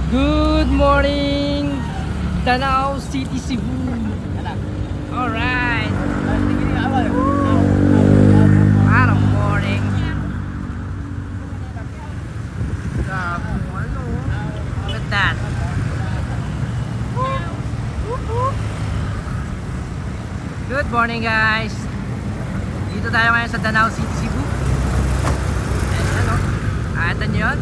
Good morning, Danao City, Cebu. Alright. Parang morning. Look at that. Good morning, guys. Dito tayo ngayon sa Danao City, Cebu. Ayan, nakita nyo yun?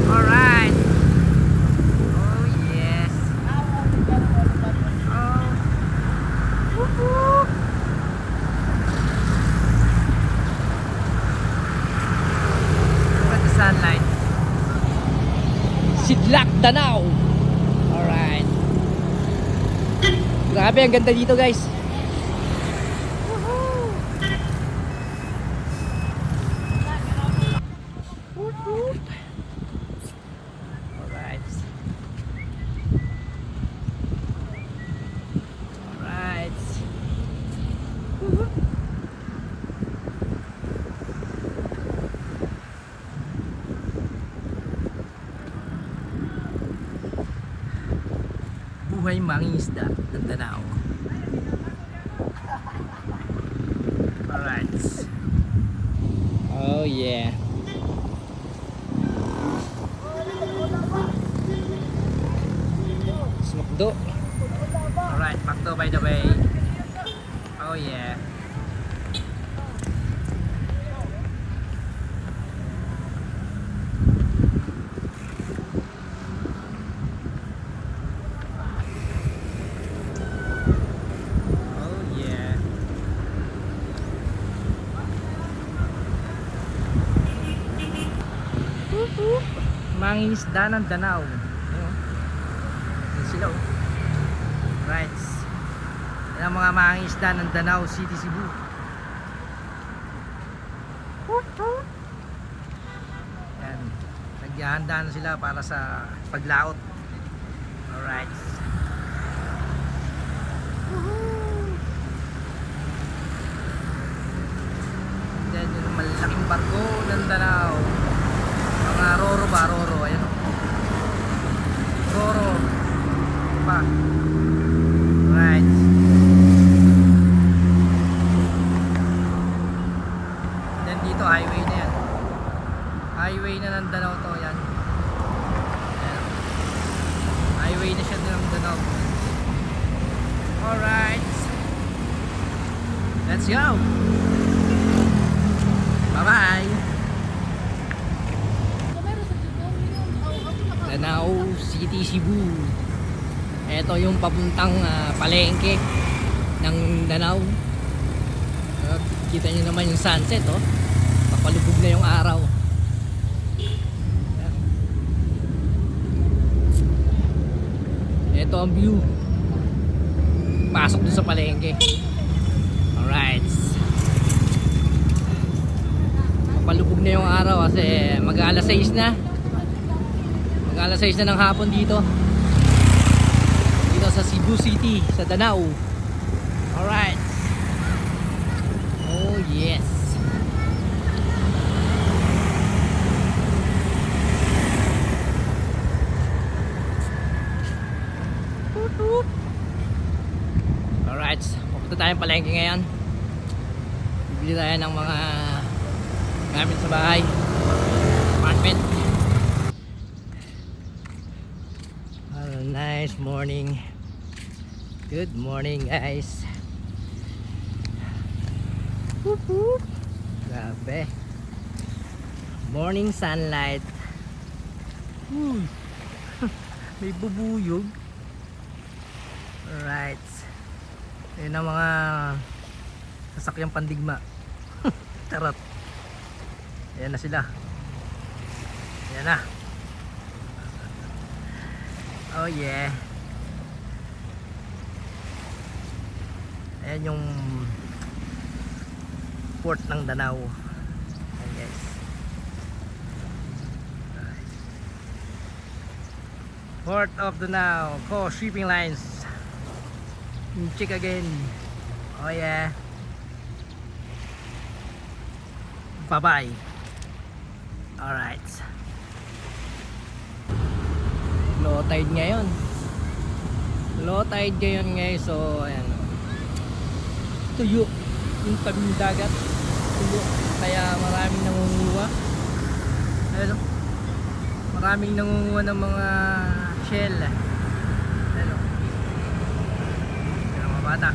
Alright. Oh yes. Oh. Woo-hoo. Look at the sunlight. Sidlak Danao. Alright. Grabe, ang ganda dito, guys. Buhay mangingisda ng Danao. Alright. Oh yeah. Smokdo. Alright, Macdo by the way. Oh yeah. Mangingisda ng Danao. Ayun sila, oh. Right. Yan ang mga mangingisda ng Danao City, Cebu. Yan. Naghahanda na sila para sa paglaot. Alright. Yan yung malaking barko ng Danao. Mga Roro ba? Roro, ayan o. Roro pa. Right. Then dito highway na yan. Highway na ng Danao to, yan. Ayan. Highway na siya ng Danao. Alright. Let's go. Bye bye. Danao City, Cebu. Ito yung papuntang palengke ng Danao. Kita nyo naman yung sunset, oh. Papalubog na yung araw. Ito ang view. Pasok dun sa palengke. Alright. Papalubog na yung araw kasi mag-alas 6 na. Alas 6 na ng hapon dito sa Cebu City, sa Danao. Alright. Oh yes. Alright, pupunta tayong palengke ngayon. Bibili tayo ng mga gamit sa bahay, apartment. Nice morning. Good morning, guys. Whoop, whoop. Grabe. Morning sunlight. May bubuyog. Alright. Yun ang mga sasakyang pandigma. Charot. Ayan na sila. Ayan na. Oh yeah. Ayan yung port ng Danao. Ayan, guys. Port of Danao. Shipping lines. Check again. Oh yeah. Bye bye. Alright. Low tide ngayon. Low tide ngayon guys. So ayan. Tuyo yung tabing dagat. Tuyo. Kaya maraming nangunguha. Ayun. Maraming nangunguha ng mga shell. Ayun. Ayun mga bata.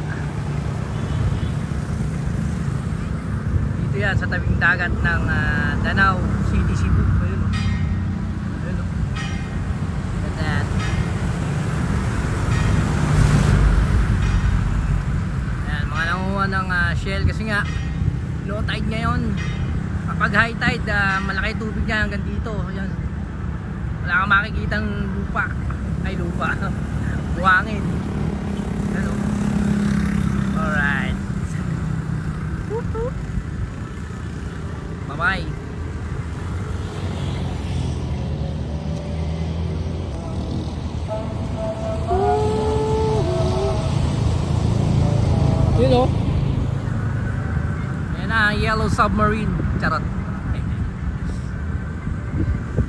Dito yan sa tabing dagat ng Danao City, Cebu. Ayun. Ayun. At that. Ayan, mga nangunguha ng shell kasi nga low tide ngayon. Kapag high tide, malaki tubig niya hanggang dito. Ayan. Wala kang makikita ng lupa. Ay lupa. Buhangin. Hello. Alright. Bye bye. You know. Yan na, yellow submarine. Charot.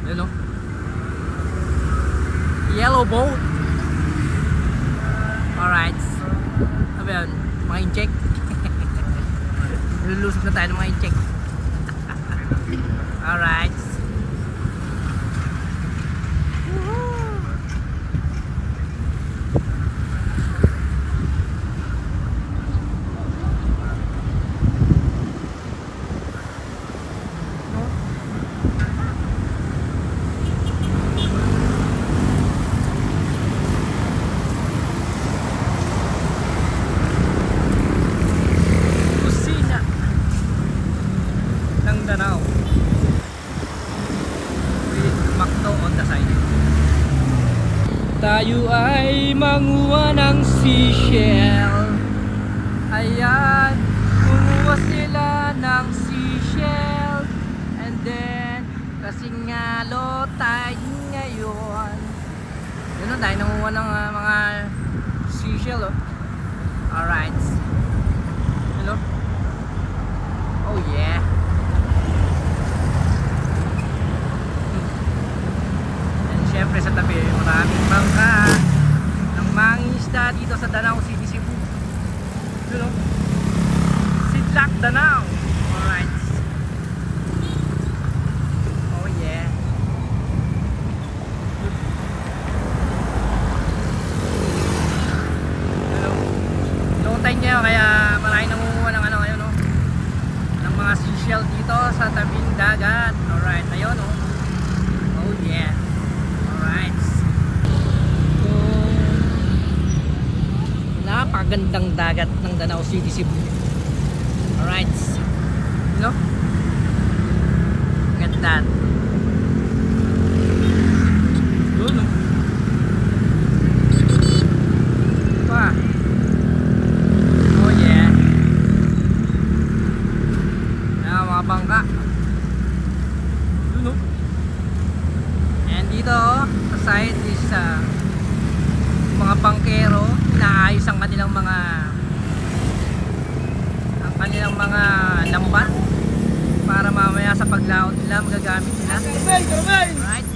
You know. Yellow boat. Alright. Sabi yun, mga incheck. Lulusog na tayo ng mga incheck. Alright. Danao with McDo on the side. Tayo ay manguha ng seashell. Ayan, kumuha sila ng seashell. And then, kasi nga low tide ngayon. Yun o, dahil nanguha ng mga seashell. Oh. Alright. Hello. Oh yeah. Siyempre sa tabi, maraming bangka ng mangingisda dito sa Danao City, Cebu. You know? Sidlak Danao. Alright. Oh yeah. Hello. Low tide ngayon kaya maraming nangunguha ng ano ngayon, no? Ng mga seashell dito sa tabing dagat. Alright, ayun, no? Oh yeah. Napakagandang dagat ng Danao City, Cebu. Alright. You know? Look at that. Yun, no? Pa. Oh yeah. Ayan, mga bangka. Yun, no? And dito, sa side is mga bangkero, inaayos ang kanilang mga lambat para mamaya sa paglaot nila magagamit nila. Alright.